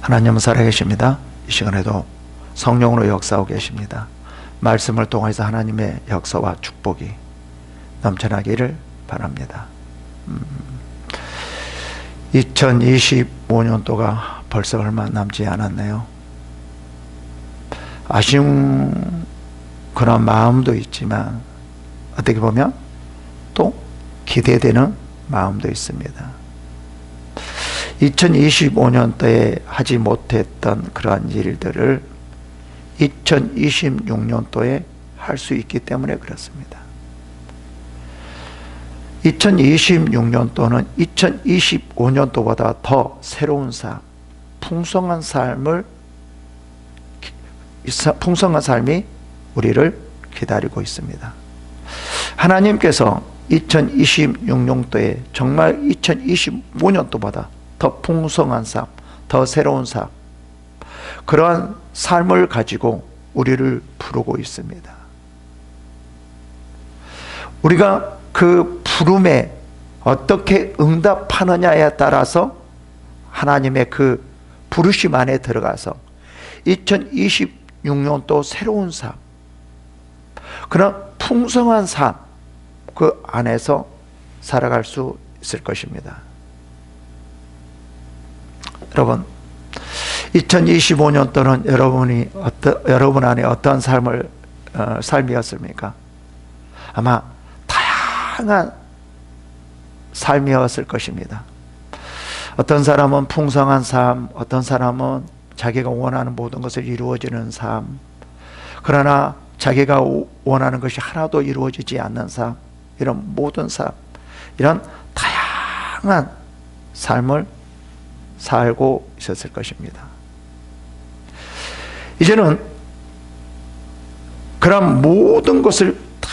하나님은 살아계십니다. 이 시간에도 성령으로 역사하고 계십니다. 말씀을 통해서 하나님의 역사와 축복이 넘쳐나기를 바랍니다. 2025년도가 벌써 얼마 남지 않았네요. 아쉬운 그런 마음도 있지만 어떻게 보면 또 기대되는 마음도 있습니다. 2025년도에 하지 못했던 그러한 일들을 2026년도에 할 수 있기 때문에 그렇습니다. 2026년도는 2025년도보다 더 새로운 삶, 풍성한 삶이 우리를 기다리고 있습니다. 하나님께서 2026년도에 정말 2025년도보다 더 풍성한 삶, 더 새로운 삶, 그러한 삶을 가지고 우리를 부르고 있습니다. 우리가 그 부름에 어떻게 응답하느냐에 따라서 하나님의 그 부르심 안에 들어가서 2026년도 새로운 삶, 그런 풍성한 삶, 그 안에서 살아갈 수 있을 것입니다. 여러분, 2025년도는 여러분 안에 어떤 삶이었습니까? 아마 다양한 삶이었을 것입니다. 어떤 사람은 풍성한 삶, 어떤 사람은 자기가 원하는 모든 것을 이루어지는 삶, 그러나 자기가 원하는 것이 하나도 이루어지지 않는 삶, 이런 모든 삶, 이런 다양한 삶을 살고 있었을 것입니다. 이제는 그런 모든 것을 다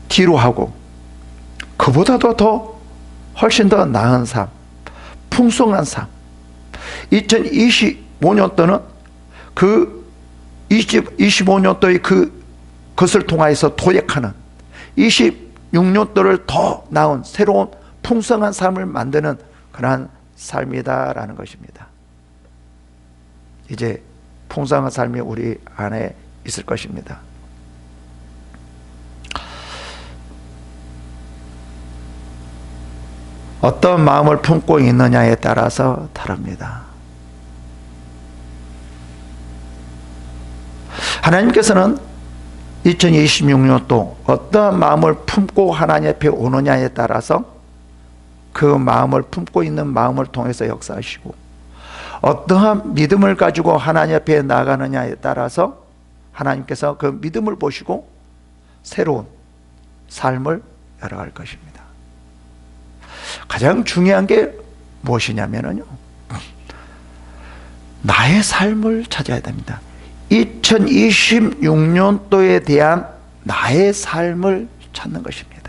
뒤로 하고 그보다도 더 훨씬 더 나은 삶, 풍성한 삶, 2025년도는 그 25년도의 그것을 통하여서 도약하는 26년도를 더 나은 새로운 풍성한 삶을 만드는 그러한 삶이다라는 것입니다. 이제 풍성한 삶이 우리 안에 있을 것입니다. 어떤 마음을 품고 있느냐에 따라서 다릅니다. 하나님께서는 2026년도 어떤 마음을 품고 하나님 앞에 오느냐에 따라서 그 마음을 품고 있는 마음을 통해서 역사하시고, 어떠한 믿음을 가지고 하나님 앞에 나가느냐에 따라서 하나님께서 그 믿음을 보시고 새로운 삶을 열어갈 것입니다. 가장 중요한 게 무엇이냐면요, 나의 삶을 찾아야 됩니다. 2026년도에 대한 나의 삶을 찾는 것입니다.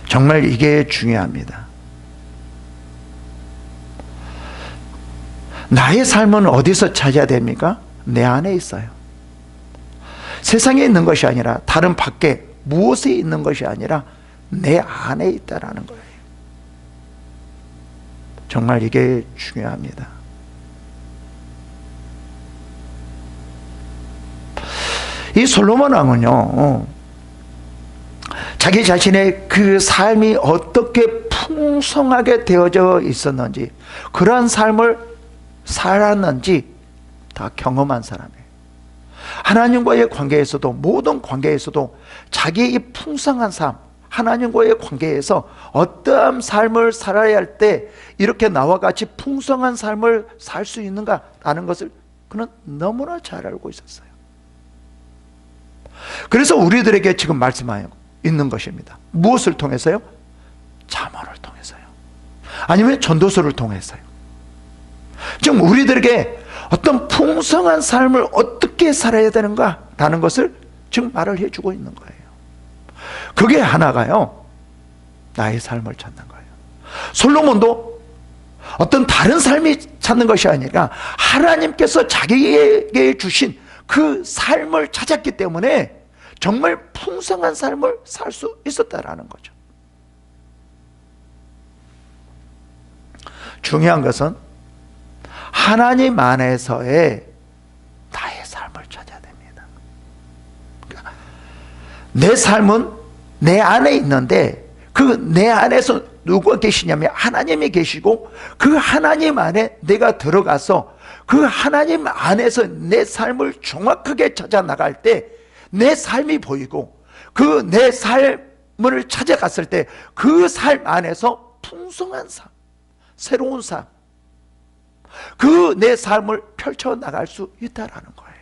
정말 이게 중요합니다. 나의 삶은 어디서 찾아야 됩니까? 내 안에 있어요. 세상에 있는 것이 아니라, 다른 밖에 무엇에 있는 것이 아니라 내 안에 있다라는 거예요. 정말 이게 중요합니다. 이 솔로몬 왕은요, 자기 자신의 그 삶이 어떻게 풍성하게 되어져 있었는지, 그러한 삶을 살았는지 다 경험한 사람이에요. 하나님과의 관계에서도, 모든 관계에서도 자기의 이 풍성한 삶, 하나님과의 관계에서 어떠한 삶을 살아야 할 때 이렇게 나와 같이 풍성한 삶을 살 수 있는가라는 것을 그는 너무나 잘 알고 있었어요. 그래서 우리들에게 지금 말씀하고 있는 것입니다. 무엇을 통해서요? 잠언을 통해서요. 아니면 전도서를 통해서요. 지금 우리들에게 어떤 풍성한 삶을 어떻게 살아야 되는가라는 것을 지금 말을 해주고 있는 거예요. 그게 하나가요, 나의 삶을 찾는 거예요. 솔로몬도 어떤 다른 삶이 찾는 것이 아니라 하나님께서 자기에게 주신 그 삶을 찾았기 때문에 정말 풍성한 삶을 살 수 있었다라는 거죠. 중요한 것은 하나님 안에서의 나의 삶을 찾아야 됩니다. 그러니까 내 삶은 내 안에 있는데 그 내 안에서 누가 계시냐면 하나님이 계시고 그 하나님 안에 내가 들어가서 그 하나님 안에서 내 삶을 정확하게 찾아 나갈 때 내 삶이 보이고 그 내 삶을 찾아갔을 때 그 삶 안에서 풍성한 삶, 새로운 삶, 그 내 삶을 펼쳐 나갈 수 있다라는 거예요.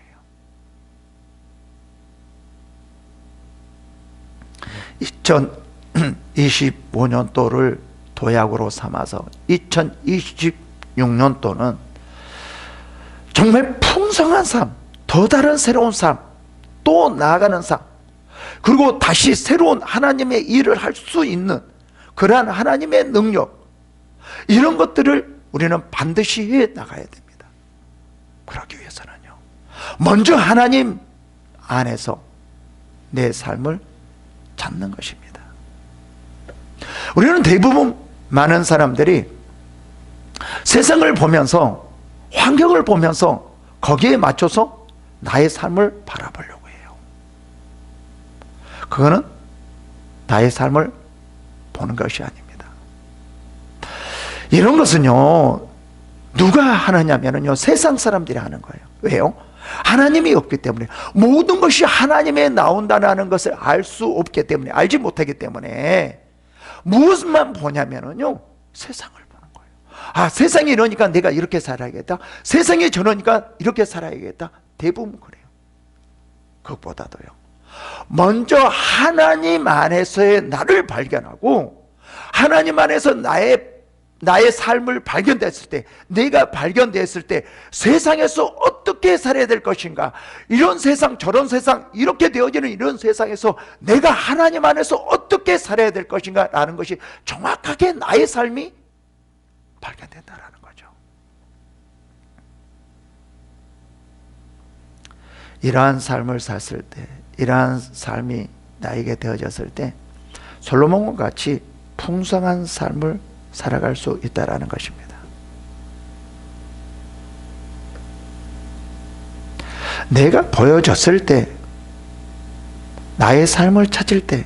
2025년도를 도약으로 삼아서 2026년도는 정말 풍성한 삶, 더 다른 새로운 삶, 또 나아가는 삶, 그리고 다시 새로운 하나님의 일을 할 수 있는 그러한 하나님의 능력, 이런 것들을 우리는 반드시 해 나가야 됩니다. 그러기 위해서는요, 먼저 하나님 안에서 내 삶을 찾는 것입니다. 우리는 대부분 많은 사람들이 세상을 보면서, 환경을 보면서 거기에 맞춰서 나의 삶을 바라보려고 해요. 그거는 나의 삶을 보는 것이 아닙니다. 이런 것은요, 누가 하느냐면요, 세상 사람들이 하는 거예요. 왜요? 하나님이 없기 때문에, 모든 것이 하나님에 나온다는 것을 알 수 없기 때문에, 알지 못하기 때문에 무엇만 보냐면요, 세상을 보는 거예요. 아, 세상이 이러니까 내가 이렇게 살아야겠다, 세상이 저러니까 이렇게 살아야겠다. 대부분 그래요. 그것보다도요, 먼저 하나님 안에서의 나를 발견하고 하나님 안에서 나의 삶을 발견됐을 때, 내가 발견됐을 때 세상에서 어떻게 살아야 될 것인가, 이런 세상 저런 세상, 이렇게 되어지는 이런 세상에서 내가 하나님 안에서 어떻게 살아야 될 것인가 라는 것이 정확하게 나의 삶이 발견된다라는 거죠. 이러한 삶을 샀을 때, 이러한 삶이 나에게 되어졌을 때 솔로몬과 같이 풍성한 삶을 살아갈 수 있다라는 것입니다. 내가 보여졌을 때, 나의 삶을 찾을 때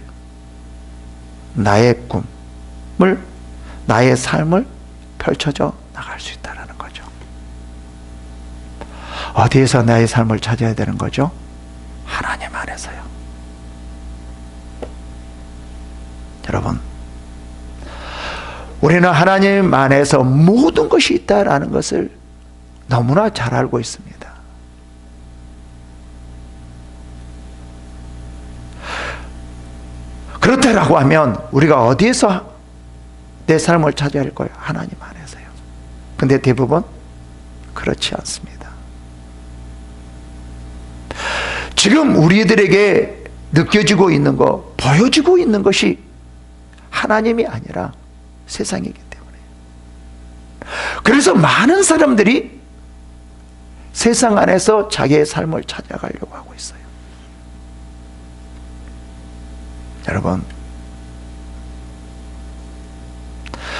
나의 꿈을, 나의 삶을 펼쳐져 나갈 수 있다는 거죠. 어디에서 나의 삶을 찾아야 되는 거죠? 하나님 안에서요. 여러분, 우리는 하나님 안에서 모든 것이 있다라는 것을 너무나 잘 알고 있습니다. 그렇다라고 하면 우리가 어디에서 내 삶을 찾아야 할 거예요? 하나님 안에서요. 근데 대부분 그렇지 않습니다. 지금 우리들에게 느껴지고 있는 것, 보여지고 있는 것이 하나님이 아니라 세상이기 때문에, 그래서 많은 사람들이 세상 안에서 자기의 삶을 찾아가려고 하고 있어요. 여러분,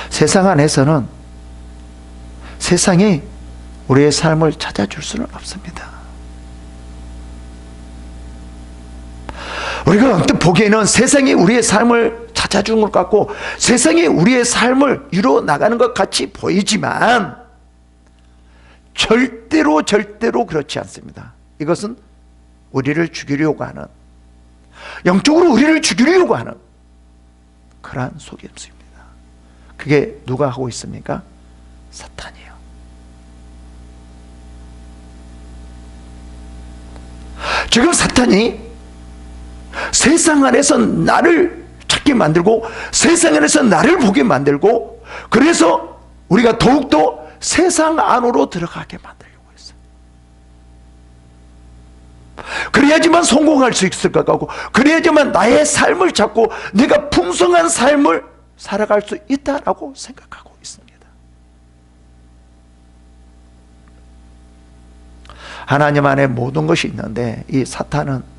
세상 안에서는 세상이 우리의 삶을 찾아줄 수는 없습니다. 우리가 언뜻 보기에는 세상이 우리의 삶을 찾아주는 것 같고 세상이 우리의 삶을 이루어 나가는 것 같이 보이지만 절대로 그렇지 않습니다. 이것은 우리를 죽이려고 하는, 영적으로 우리를 죽이려고 하는 그러한 속임수입니다. 그게 누가 하고 있습니까? 사탄이에요. 지금 사탄이 세상 안에서 나를 찾게 만들고 세상 안에서 나를 보게 만들고, 그래서 우리가 더욱더 세상 안으로 들어가게 만들려고 했어요. 그래야지만 성공할 수 있을 것 같고, 그래야지만 나의 삶을 찾고 내가 풍성한 삶을 살아갈 수 있다라고 생각하고 있습니다. 하나님 안에 모든 것이 있는데 이 사탄은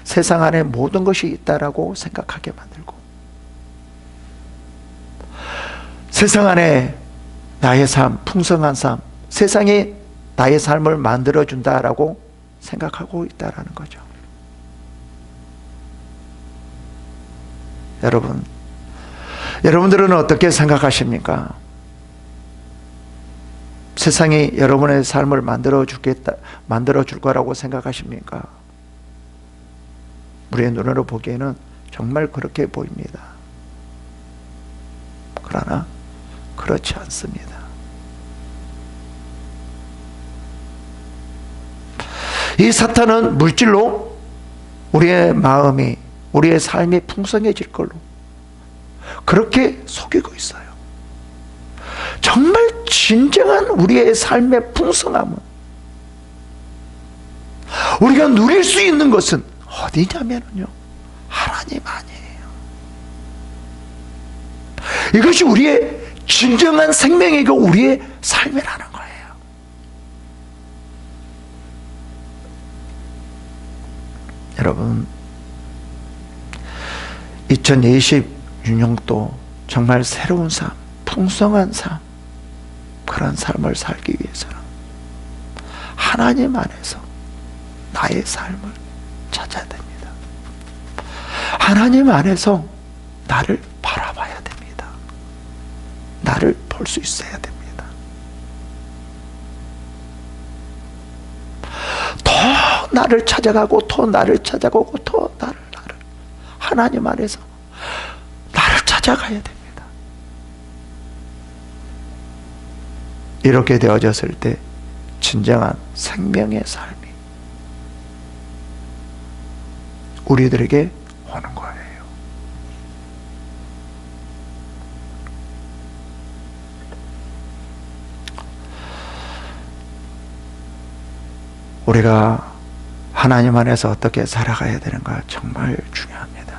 세상 안에 모든 것이 있다라고 생각하게 만들고, 세상 안에 나의 삶, 풍성한 삶, 세상이 나의 삶을 만들어준다라고 생각하고 있다라는 거죠. 여러분들은 어떻게 생각하십니까? 세상이 여러분의 삶을 만들어 줄 거라고 생각하십니까? 우리의 눈으로 보기에는 정말 그렇게 보입니다. 그러나 그렇지 않습니다. 이 사탄은 물질로 우리의 마음이, 우리의 삶이 풍성해질 걸로 그렇게 속이고 있어요. 정말 진정한 우리의 삶의 풍성함은, 우리가 누릴 수 있는 것은 어디냐면요, 하나님 아니에요. 이것이 우리의 진정한 생명이고 우리의 삶이라는 거예요. 여러분, 2026년도 정말 새로운 삶, 풍성한 삶, 그런 삶을 살기 위해서는 하나님 안에서 나의 삶을 찾아야 됩니다. 하나님 안에서 나를 바라봐야 됩니다. 나를 볼 수 있어야 됩니다. 더 나를 찾아가고 또 나를 찾아가고 또 나를 하나님 안에서 나를 찾아가야 됩니다. 이렇게 되어졌을 때 진정한 생명의 삶이 우리들에게 오는 거예요. 우리가 하나님 안에서 어떻게 살아가야 되는가 정말 중요합니다.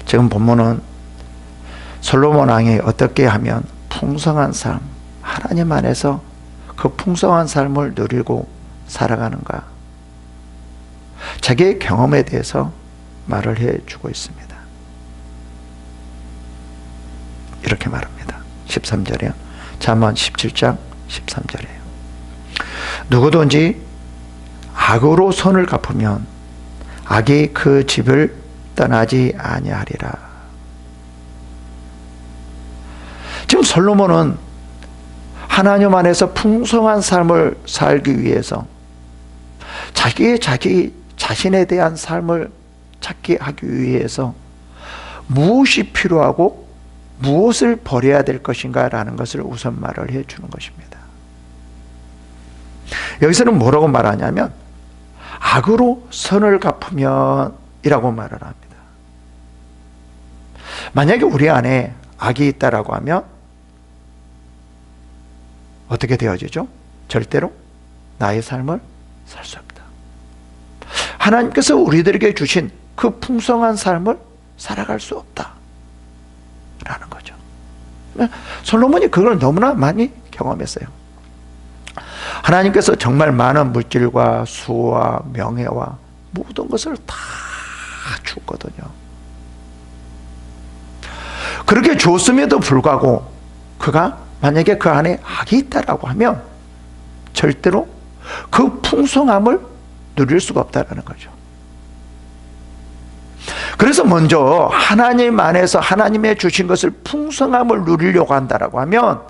지금 본문은 솔로몬 왕이 어떻게 하면 풍성한 삶, 하나님 안에서 그 풍성한 삶을 누리고 살아가는가, 자기의 경험에 대해서 말을 해주고 있습니다. 이렇게 말합니다. 13절이요. 잠언 17장 13절이에요. 누구든지 악으로 손을 갚으면 악이 그 집을 떠나지 아니하리라. 지금 솔로몬은 하나님 안에서 풍성한 삶을 살기 위해서 자기 자신에 대한 삶을 찾게 하기 위해서 무엇이 필요하고 무엇을 버려야 될 것인가 라는 것을 우선 말을 해주는 것입니다. 여기서는 뭐라고 말하냐면 악으로 선을 갚으면 이라고 말을 합니다. 만약에 우리 안에 악이 있다라고 하면 어떻게 되어지죠? 절대로 나의 삶을 살 수 없다. 하나님께서 우리들에게 주신 그 풍성한 삶을 살아갈 수 없다 라는 거죠. 솔로몬이 그걸 너무나 많이 경험했어요. 하나님께서 정말 많은 물질과 수와 명예와 모든 것을 다 줬거든요. 그렇게 줬음에도 불구하고 그가 만약에 그 안에 악이 있다라고 하면 절대로 그 풍성함을 누릴 수가 없다는 거죠. 그래서 먼저 하나님 안에서 하나님의 주신 것을 풍성함을 누리려고 한다라고 하면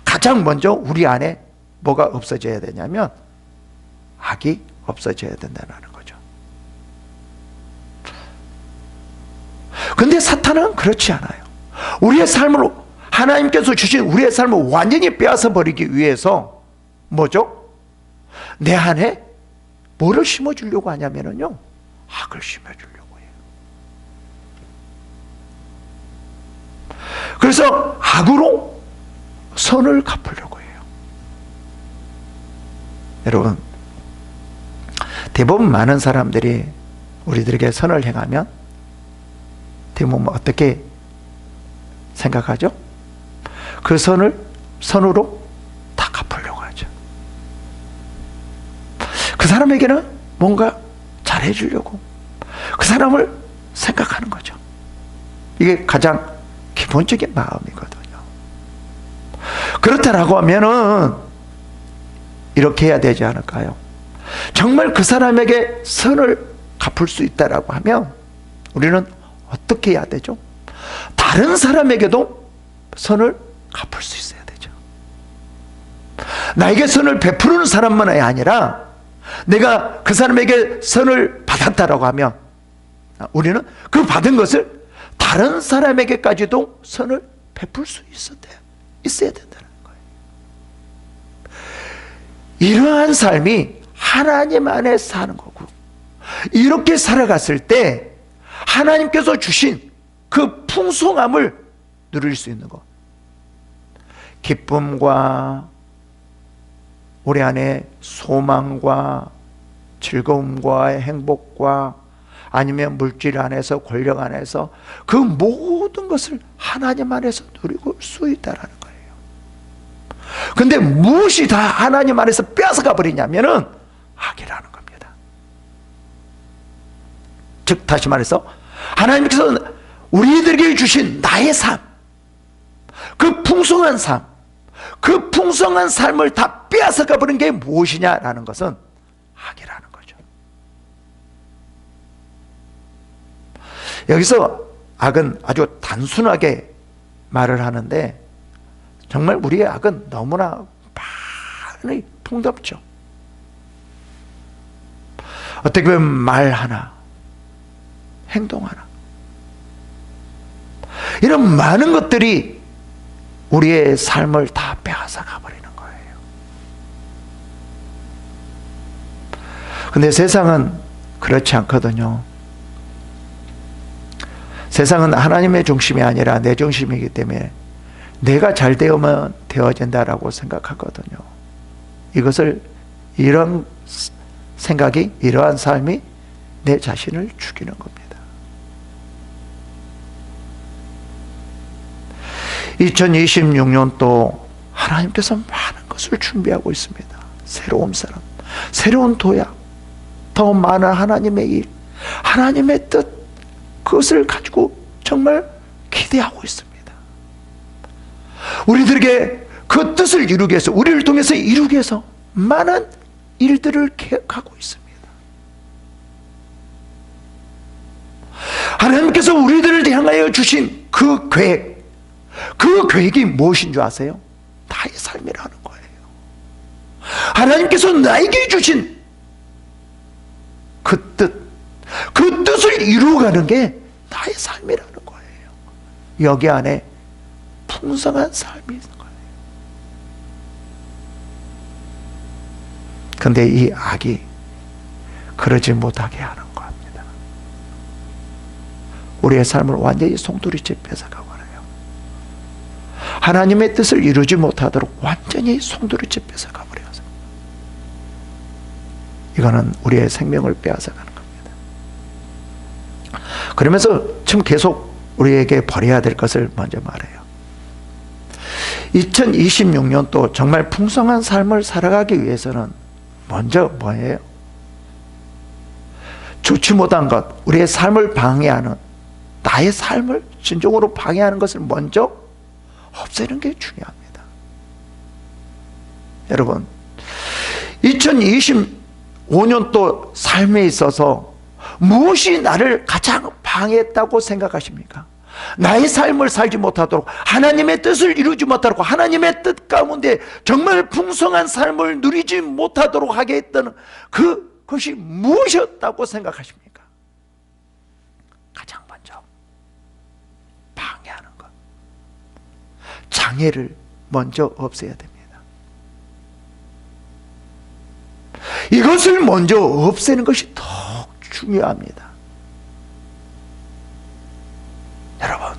가장 먼저 우리 안에 뭐가 없어져야 되냐면 악이 없어져야 된다는 거죠. 근데 사탄은 그렇지 않아요. 우리의 삶을, 하나님께서 주신 우리의 삶을 완전히 빼앗아 버리기 위해서 뭐죠? 내 안에 뭐를 심어주려고 하냐면요, 악을 심어주려고 해요. 그래서 악으로 선을 갚으려고 해요. 여러분, 대부분 많은 사람들이 우리들에게 선을 행하면 대부분 어떻게 생각하죠? 그 선으로 다 갚으려고 하죠. 그 사람에게는 뭔가 잘해주려고 그 사람을 생각하는 거죠. 이게 가장 기본적인 마음이거든요. 그렇다라고 하면은 이렇게 해야 되지 않을까요? 정말 그 사람에게 선을 갚을 수 있다라고 하면 우리는 어떻게 해야 되죠? 다른 사람에게도 선을 갚을 수 있어야 되죠. 나에게 선을 베푸는 사람만이 아니라 내가 그 사람에게 선을 받았다라고 하면 우리는 그 받은 것을 다른 사람에게까지도 선을 베풀 수 있어야 된다는 거예요. 이러한 삶이 하나님 안에 사는 거고, 이렇게 살아갔을 때 하나님께서 주신 그 풍성함을 누릴 수 있는 것, 기쁨과 우리 안에 소망과 즐거움과 행복과 아니면 물질 안에서, 권력 안에서 그 모든 것을 하나님 안에서 누리고 수 있다는 거예요. 근데 무엇이 다 하나님 안에서 뺏어가 버리냐면은 악이라는 겁니다. 즉 다시 말해서 하나님께서 우리들에게 주신 나의 삶, 그 풍성한 삶, 그 풍성한 삶을 다 빼앗아가 버린 게 무엇이냐라는 것은 악이라는 거죠. 여기서 악은 아주 단순하게 말을 하는데 정말 우리의 악은 너무나 많이 풍덥죠. 어떻게 보면 말 하나, 행동 하나, 이런 많은 것들이 우리의 삶을 다 빼앗아가 버리는 거예요. 근데 세상은 그렇지 않거든요. 세상은 하나님의 중심이 아니라 내 중심이기 때문에 내가 잘 되면 되어진다라고 생각하거든요. 이것을, 이런 생각이, 이러한 삶이 내 자신을 죽이는 겁니다. 2026년도 하나님께서 많은 것을 준비하고 있습니다. 새로운 사람, 새로운 도약, 더 많은 하나님의 일, 하나님의 뜻, 그것을 가지고 정말 기대하고 있습니다. 우리들에게 그 뜻을 이루기 위해서, 우리를 통해서 이루기 위해서 많은 일들을 계획하고 있습니다. 하나님께서 우리들을 향하여 주신 그 계획, 그 계획이 무엇인 줄 아세요? 나의 삶이라는 거예요. 하나님께서 나에게 주신 그 뜻, 그 뜻을 이루어가는 게 나의 삶이라는 거예요. 여기 안에 풍성한 삶이 있는 거예요. 근데 이 악이 그러지 못하게 하는 겁니다. 우리의 삶을 완전히 송두리째 뺏어가고 하나님의 뜻을 이루지 못하도록 완전히 송두리째 뺏어가 버려서, 이거는 우리의 생명을 빼앗아가는 겁니다. 그러면서 지금 계속 우리에게 버려야 될 것을 먼저 말해요. 2026년도 정말 풍성한 삶을 살아가기 위해서는 먼저 뭐예요? 좋지 못한 것, 우리의 삶을 방해하는, 나의 삶을 진정으로 방해하는 것을 먼저 없애는 게 중요합니다. 여러분, 2025년도 삶에 있어서 무엇이 나를 가장 방해했다고 생각하십니까? 나의 삶을 살지 못하도록, 하나님의 뜻을 이루지 못하도록, 하나님의 뜻 가운데 정말 풍성한 삶을 누리지 못하도록 하게 했던 그것이 무엇이었다고 생각하십니까? 가장 먼저 방해하는 것, 장애를 먼저 없애야 됩니다. 이것을 먼저 없애는 것이 더 중요합니다. 여러분,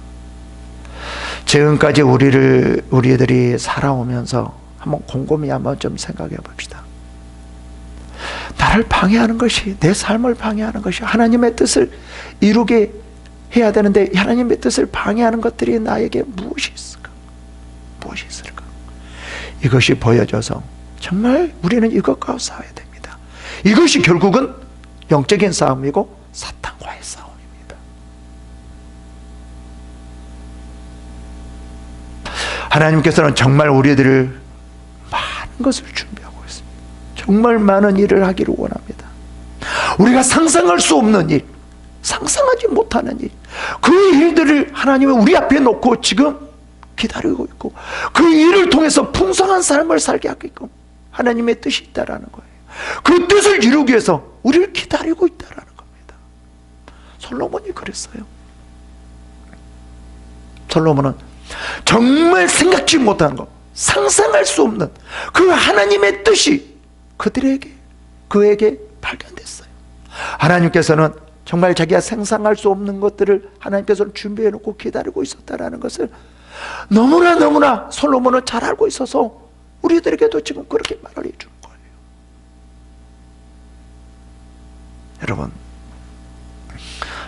지금까지 우리들이 살아오면서 한번 곰곰이 한번 좀 생각해 봅시다. 나를 방해하는 것이, 내 삶을 방해하는 것이, 하나님의 뜻을 이루게 해야 되는데 하나님의 뜻을 방해하는 것들이 나에게 무엇이 있을까? 무엇이 있을까? 이것이 보여져서 정말 우리는 이것과 싸워야 됩니다. 이것이 결국은 영적인 싸움이고 사탄과의 싸움입니다. 하나님께서는 정말 우리들을 많은 것을 준비하고 있습니다. 정말 많은 일을 하기를 원합니다. 우리가 상상할 수 없는 일, 상상하지 못하는 일, 그 일들을 하나님이 우리 앞에 놓고 지금 기다리고 있고, 그 일을 통해서 풍성한 삶을 살게 하게끔 하나님의 뜻이 있다라는 거예요. 그 뜻을 이루기 위해서 우리를 기다리고 있다라는 겁니다. 솔로몬이 그랬어요. 솔로몬은 정말 생각지 못한 것, 상상할 수 없는 그 하나님의 뜻이 그에게 발견됐어요. 하나님께서는 정말 자기가 상상할 수 없는 것들을 하나님께서는 준비해 놓고 기다리고 있었다라는 것을 너무나 솔로몬은 잘 알고 있어서 우리들에게도 지금 그렇게 말을 해주는 거예요. 여러분,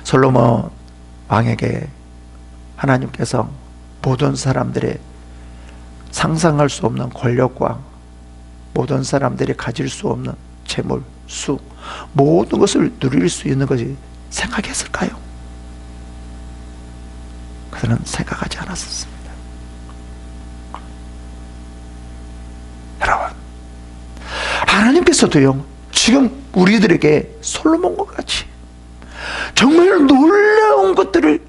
솔로몬 왕에게 하나님께서 모든 사람들의 상상할 수 없는 권력과 모든 사람들이 가질 수 없는 재물, 수, 모든 것을 누릴 수 있는 것이 생각했을까요? 그들은 생각하지 않았었습니다. 여러분, 하나님께서도요, 지금 우리들에게 솔로몬과 같이 정말 놀라운 것들을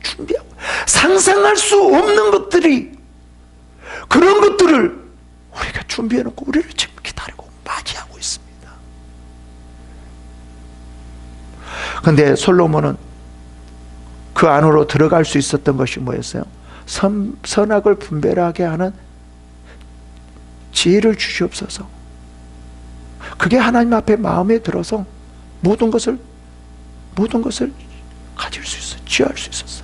준비하고, 상상할 수 없는 것들이, 그런 것들을 우리가 준비해 놓고 우리를 지금 기다리고 맞이하고 있습니다. 그런데 솔로몬은 그 안으로 들어갈 수 있었던 것이 뭐였어요? 선악을 분별하게 하는 지혜를 주시옵소서. 그게 하나님 앞에 마음에 들어서 모든 것을 가질 수 있어요. 취할 수 있었어요.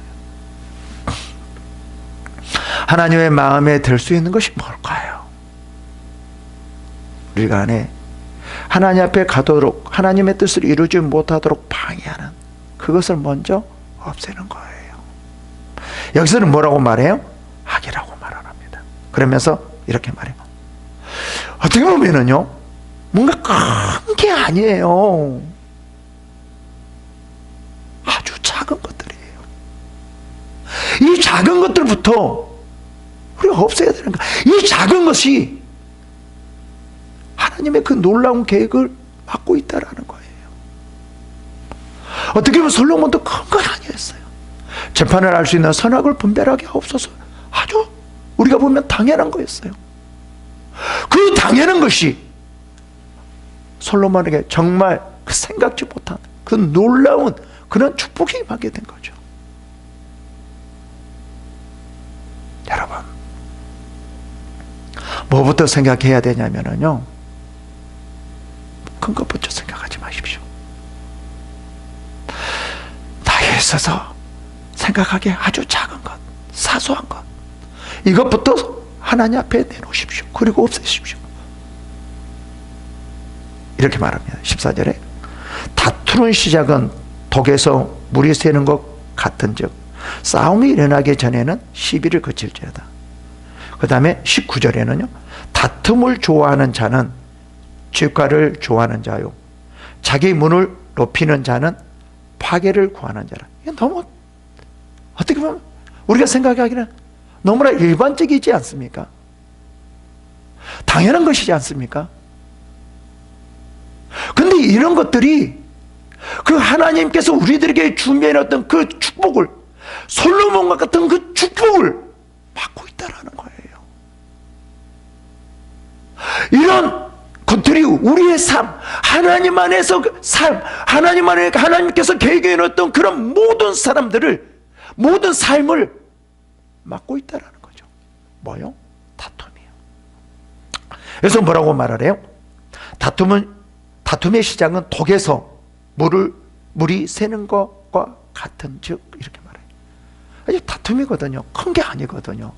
하나님의 마음에 들 수 있는 것이 뭘까요? 우리가 안에 하나님 앞에 가도록, 하나님의 뜻을 이루지 못하도록 방해하는 그것을 먼저 없애는 거예요. 여기서는 뭐라고 말해요? 악이라고 말을 합니다. 그러면서 이렇게 말해요. 어떻게 보면은요, 뭔가 큰 게 아니에요. 아주 작은 것들이에요. 이 작은 것들부터 우리가 없애야 되는 거예요. 이 작은 것이 하나님의 그 놀라운 계획을 맡고 있다라는 거예요. 어떻게 보면 솔로몬도 큰 건 아니었어요. 재판을 할 수 있는 선악을 분별하게 하옵소서. 아주 우리가 보면 당연한 거였어요. 그 당연한 것이 솔로몬에게 정말 그 생각지 못한 그 놀라운 그런 축복이 임하게 된 거죠. 여러분, 뭐부터 생각해야 되냐면요, 큰 것부터 생각하지 마십시오. 나에 있어서 생각하기에 아주 작은 것, 사소한 것, 이것부터 하나님 앞에 내놓으십시오. 그리고 없애십시오. 이렇게 말합니다. 14절에 다투는 시작은 독에서 물이 새는 것 같은즉 싸움이 일어나기 전에는 시비를 그칠지어다. 그 다음에 19절에는요, 다툼을 좋아하는 자는 죄과를 좋아하는 자요, 자기 문을 높이는 자는 파괴를 구하는 자라. 이게 너무, 어떻게 보면 우리가 생각하기는 너무나 일반적이지 않습니까? 당연한 것이지 않습니까? 근데 이런 것들이 그 하나님께서 우리들에게 준비해 놨던 그 축복을, 솔로몬과 같은 그 축복을 받고 있다라는 거예요. 이런 것들이 우리의 삶, 하나님 안에서 그 삶, 하나님 안에 하나님께서 계획해 놓았던 그런 모든 사람들을, 모든 삶을 맡고 있다라는 거죠. 뭐요? 다툼이요. 그래서 뭐라고 말을 해요? 다툼의 시작은 독에서 물이 새는 것과 같은즉, 이렇게 말해요. 아주 다툼이거든요. 큰 게 아니거든요.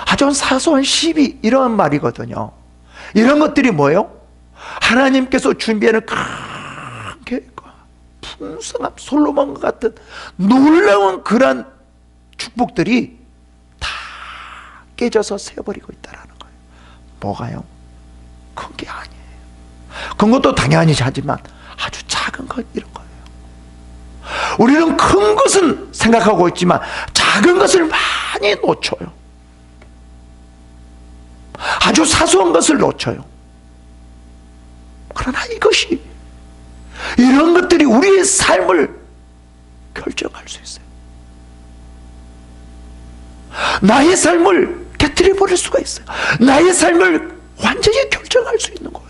아주 사소한 시비, 이런 말이거든요. 이런 것들이 뭐예요? 하나님께서 준비하는 큰 계획과 풍성한 솔로몬과 같은 놀라운 그런 축복들이 다 깨져서 새어버리고 있다라는 거예요. 뭐가요? 큰 게 아니에요. 큰 것도 당연히 하지만 아주 작은 것, 이런 거예요. 우리는 큰 것은 생각하고 있지만 작은 것을 많이 놓쳐요. 아주 사소한 것을 놓쳐요. 그러나 이것이, 이런 것들이 우리의 삶을 결정할 수 있어요. 나의 삶을 깨뜨려 버릴 수가 있어요. 나의 삶을 완전히 결정할 수 있는 거예요.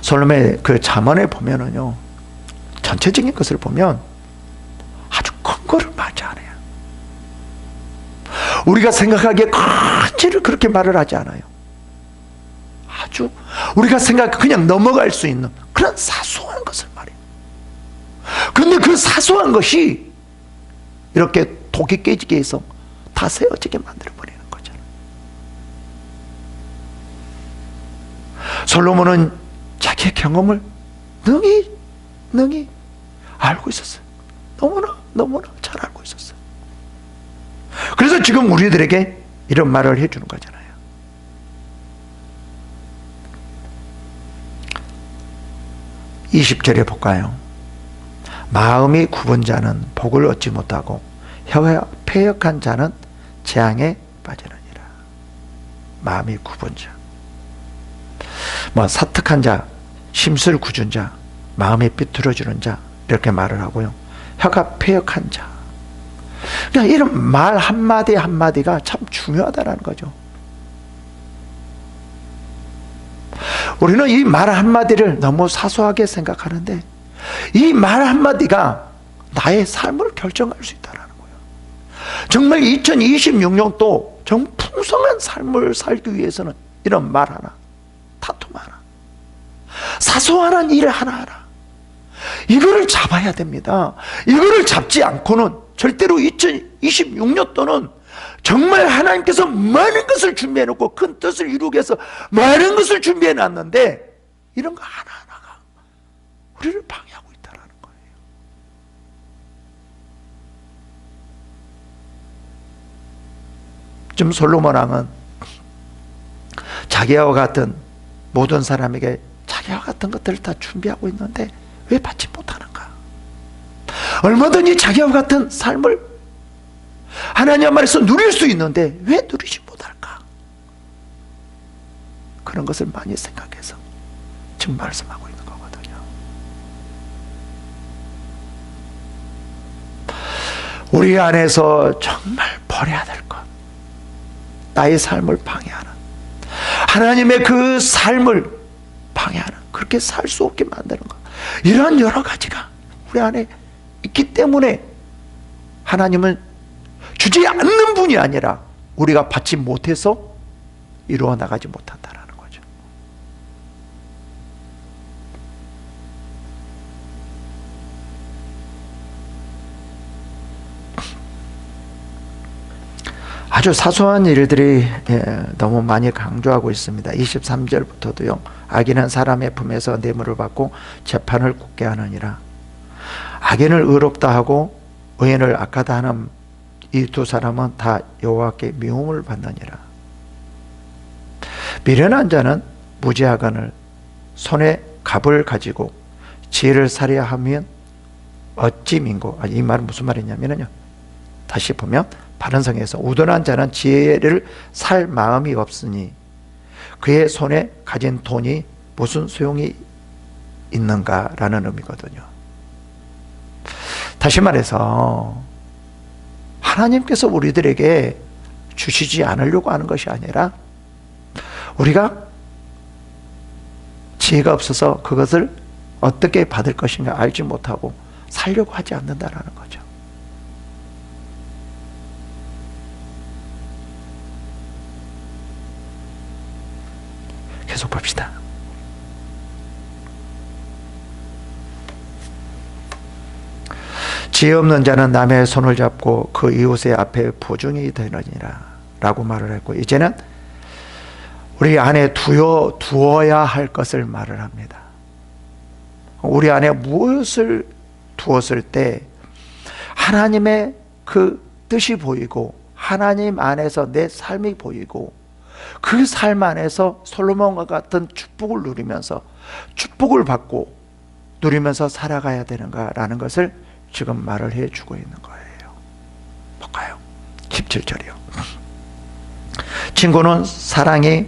솔로몬의 그 잠언에 보면은요, 전체적인 것을 보면 아주 큰 거를 말하지 않아요. 우리가 생각하기에 큰 죄를 그렇게 말을 하지 않아요. 아주 우리가 그냥 넘어갈 수 있는 그런 사소한 것을 말해요. 그런데 그 사소한 것이 이렇게 독이 깨지게 해서 다 세워지게 만들어버리는 거잖아요. 솔로몬은 자기의 경험을 능히 알고 있었어요. 너무나 잘 알고 있었어요. 그래서 지금 우리들에게 이런 말을 해주는 거잖아요. (20절에) 볼까요? 마음이 굽은 자는 복을 얻지 못하고 혀가 패역한 자는 재앙에 빠지느니라. 마음이 굽은 자, 사특한 자, 심술 굳은 자, 마음이 삐뚤어지는 자, 이렇게 말을 하고요. 혀가 패역한 자. 그러니까 이런 말 한마디 한마디가 참 중요하다는 거죠. 우리는 이 말 한마디를 너무 사소하게 생각하는데, 이 말 한마디가 나의 삶을 결정할 수 있다는 거예요. 정말 2026년도 정말 풍성한 삶을 살기 위해서는 이런 말 하나, 다툼 하나, 사소한 일 하나하나, 이거를 잡아야 됩니다. 이거를 잡지 않고는 절대로 2026년도는 정말 하나님께서 많은 것을 준비해 놓고 큰 뜻을 이루기 위해서 많은 것을 준비해 놨는데, 이런 거 하나하나가 우리를 방해하고 있다는 거예요. 지금 솔로몬 왕은 자기와 같은 모든 사람에게 자기와 같은 것들을 다 준비하고 있는데 왜 받지 못하는가? 얼마든지 자기와 같은 삶을 하나님 말에서 누릴 수 있는데 왜 누리지 못할까? 그런 것을 많이 생각해서 지금 말씀하고 있는 거거든요. 우리 안에서 정말 버려야 될 것, 나의 삶을 방해하는, 하나님의 그 삶을 방해하는, 그렇게 살 수 없게 만드는 것, 이러한 여러 가지가 우리 안에 있기 때문에 하나님은 주지 않는 분이 아니라 우리가 받지 못해서 이루어 나가지 못한다는 거죠. 아주 사소한 일들이 너무 많이 강조하고 있습니다. 23절부터도요. 악인은 사람의 품에서 뇌물을 받고 재판을 굳게 하느니라. 악인을 의롭다 하고 의인을 악하다 하는 이 두 사람은 다 여호와께 미움을 받느니라. 미련한 자는 무지하거늘 손에 갑을 가지고 지혜를 살해야 하면 어찌 민고. 이 말은 무슨 말이냐면요, 다시 보면 바른성에서 우둔한 자는 지혜를 살 마음이 없으니 그의 손에 가진 돈이 무슨 소용이 있는가라는 의미거든요. 다시 말해서 하나님께서 우리들에게 주시지 않으려고 하는 것이 아니라 우리가 지혜가 없어서 그것을 어떻게 받을 것인가 알지 못하고 살려고 하지 않는다라는 거죠. 계속 봅시다. 지혜 없는 자는 남의 손을 잡고 그 이웃의 앞에 보증이 되느니라 라고 말을 했고, 이제는 우리 안에 두어야 할 것을 말을 합니다. 우리 안에 무엇을 두었을 때 하나님의 그 뜻이 보이고 하나님 안에서 내 삶이 보이고 그 삶 안에서 솔로몬과 같은 축복을 누리면서 축복을 받고 누리면서 살아가야 되는가라는 것을 지금 말을 해주고 있는 거예요. 볼까요? 17절이요. 친구는 사랑이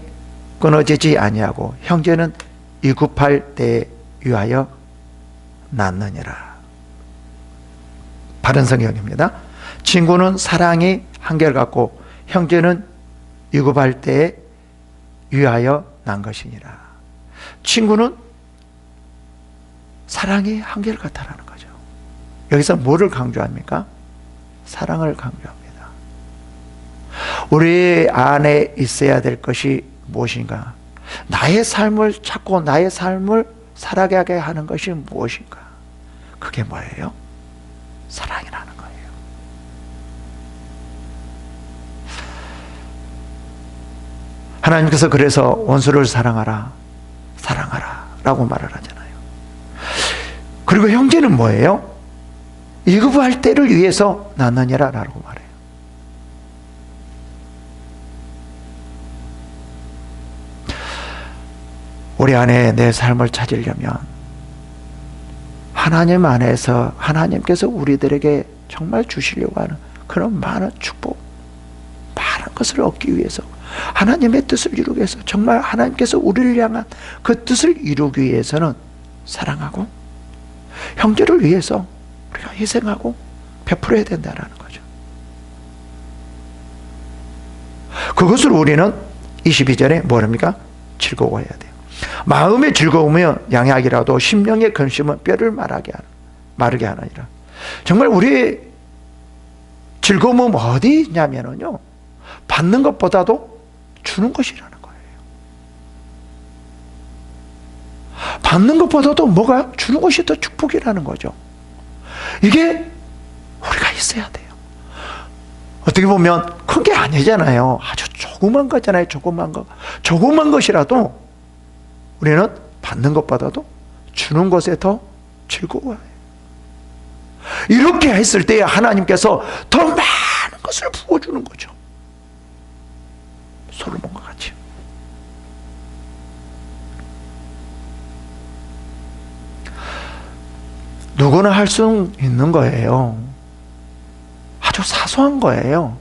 끊어지지 아니하고 형제는 위급할 때에 위하여 낳느니라. 바른 성경입니다. 친구는 사랑이 한결같고 형제는 위급할 때에 위하여 난 것이니라. 친구는 사랑이 한결같다라는 거죠. 여기서 뭐를 강조합니까? 사랑을 강조합니다. 우리 안에 있어야 될 것이 무엇인가? 나의 삶을 찾고 나의 삶을 살아가게 하는 것이 무엇인가? 그게 뭐예요? 사랑이라는 거예요. 하나님께서 그래서 원수를 사랑하라, 사랑하라 라고 말을 하잖아요. 그리고 형제는 뭐예요? 위급할 때를 위해서 낳느니라 라고 말해요. 우리 안에 내 삶을 찾으려면 하나님 안에서 하나님께서 우리들에게 정말 주시려고 하는 그런 많은 축복, 많은 것을 얻기 위해서, 하나님의 뜻을 이루기 위해서, 정말 하나님께서 우리를 향한 그 뜻을 이루기 위해서는 사랑하고 형제를 위해서 우리가 희생하고 베풀어야 된다는 거죠. 그것을 우리는 22절에 뭐랍니까? 즐거워해야 돼요. 마음의 즐거움은 양약이라도 심령의 근심은 뼈를 마르게 하느니라. 정말 우리의 즐거움은 어디 있냐면요, 받는 것보다도 주는 것이라는 거예요. 받는 것보다도 뭐가? 주는 것이 더 축복이라는 거죠. 이게 우리가 있어야 돼요. 어떻게 보면 큰 게 아니잖아요. 아주 조그만 거잖아요. 조그만 거. 조그만 것이라도 우리는 받는 것보다도 주는 것에 더 즐거워해요. 이렇게 했을 때 하나님께서 더 많은 것을 부어주는 거죠. 솔로몬과 같이. 누구나 할 수 있는 거예요. 아주 사소한 거예요.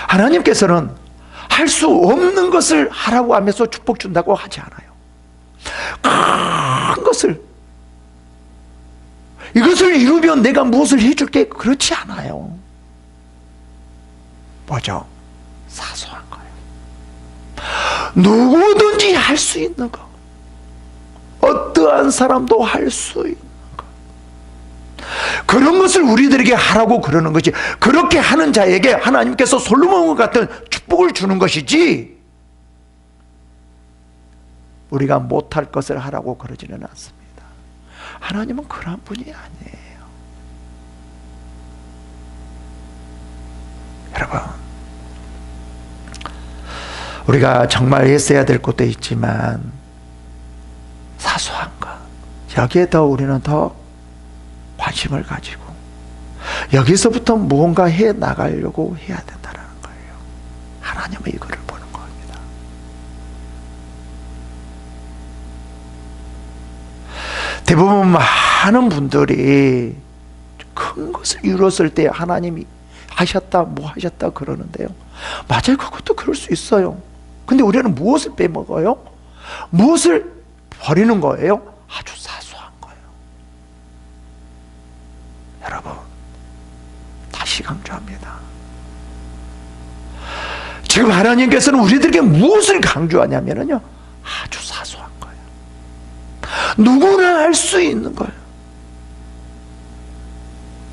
하나님께서는 할 수 없는 것을 하라고 하면서 축복 준다고 하지 않아요. 큰 것을, 이것을 이루면 내가 무엇을 해줄게, 그렇지 않아요. 뭐죠? 사소한 거예요. 누구든지 할 수 있는 거, 어떠한 사람도 할 수 있는 거, 그런 것을 우리들에게 하라고 그러는 것이, 그렇게 하는 자에게 하나님께서 솔로몬과 같은 축복을 주는 것이지, 우리가 못할 것을 하라고 그러지는 않습니다. 하나님은 그런 분이 아니에요. 여러분, 우리가 정말 했어야 될 것도 있지만 사소한 것, 여기에 더 우리는 더 관심을 가지고 여기서부터 무언가 해 나가려고 해야 된다는 거예요. 하나님은 이거를 보는 겁니다. 대부분 많은 분들이 큰 것을 이뤘을 때 하나님이 하셨다, 뭐 하셨다 그러는데요. 맞아요. 그것도 그럴 수 있어요. 근데 우리는 무엇을 빼먹어요? 무엇을 버리는 거예요? 아주 사소한 거예요. 여러분, 다시 강조합니다. 지금 하나님께서는 우리들에게 무엇을 강조하냐면요, 아주 사소한 거예요. 누구나 할 수 있는 거예요.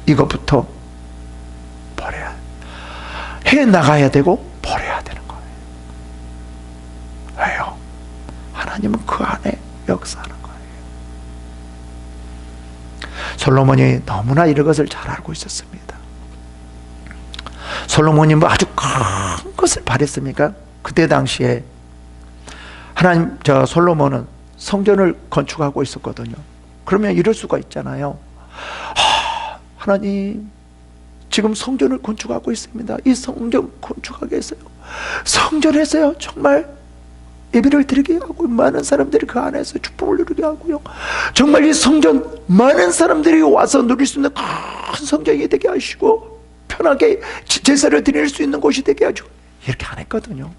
이것부터 버려야, 해 나가야 되고 버려야 되는 거예요. 왜요? 하나님은 그 안에 역사하는 거예요. 솔로몬이 너무나 이런 것을 잘 알고 있었습니다. 솔로몬이 뭐 아주 큰 것을 바랬습니까? 그때 당시에 솔로몬은 성전을 건축하고 있었거든요. 그러면 이럴 수가 있잖아요. 하나님, 지금 성전을 건축하고 있습니다. 이 성전 건축하게 했어요. 성전에서요, 정말 예배를 드리게 하고 많은 사람들이 그 안에서 축복을 누리게 하고요. 정말 이 성전 많은 사람들이 와서 누릴 수 있는 큰 성전이 되게 하시고 편하게 제사를 드릴 수 있는 곳이 되게 하죠. 이렇게 안 했거든요.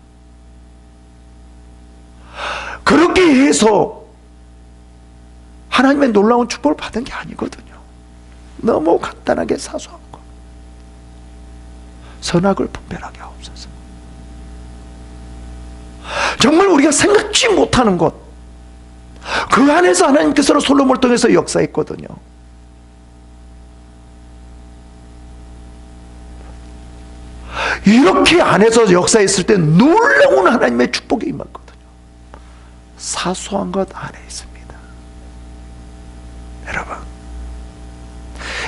그렇게 해서 하나님의 놀라운 축복을 받은 게 아니거든요. 너무 간단하게 사소한 거. 선악을 분별하게 하옵소서. 정말 우리가 생각지 못하는 것, 그 안에서 하나님께서는 솔로몬을 통해서 역사했거든요. 이렇게 안에서 역사했을 때 놀라운 하나님의 축복이 임했거든요. 사소한 것 안에 있습니다. 여러분,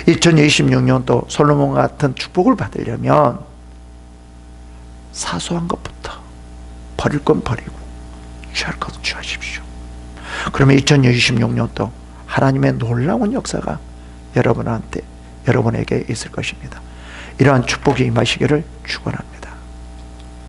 2026년도 솔로몬 같은 축복을 받으려면 사소한 것부터 버릴 건 버리고 취할 것은 취하십시오. 그러면 2026년도 하나님의 놀라운 역사가 여러분에게 있을 것입니다. 이러한 축복이 임하시기를 축원합니다.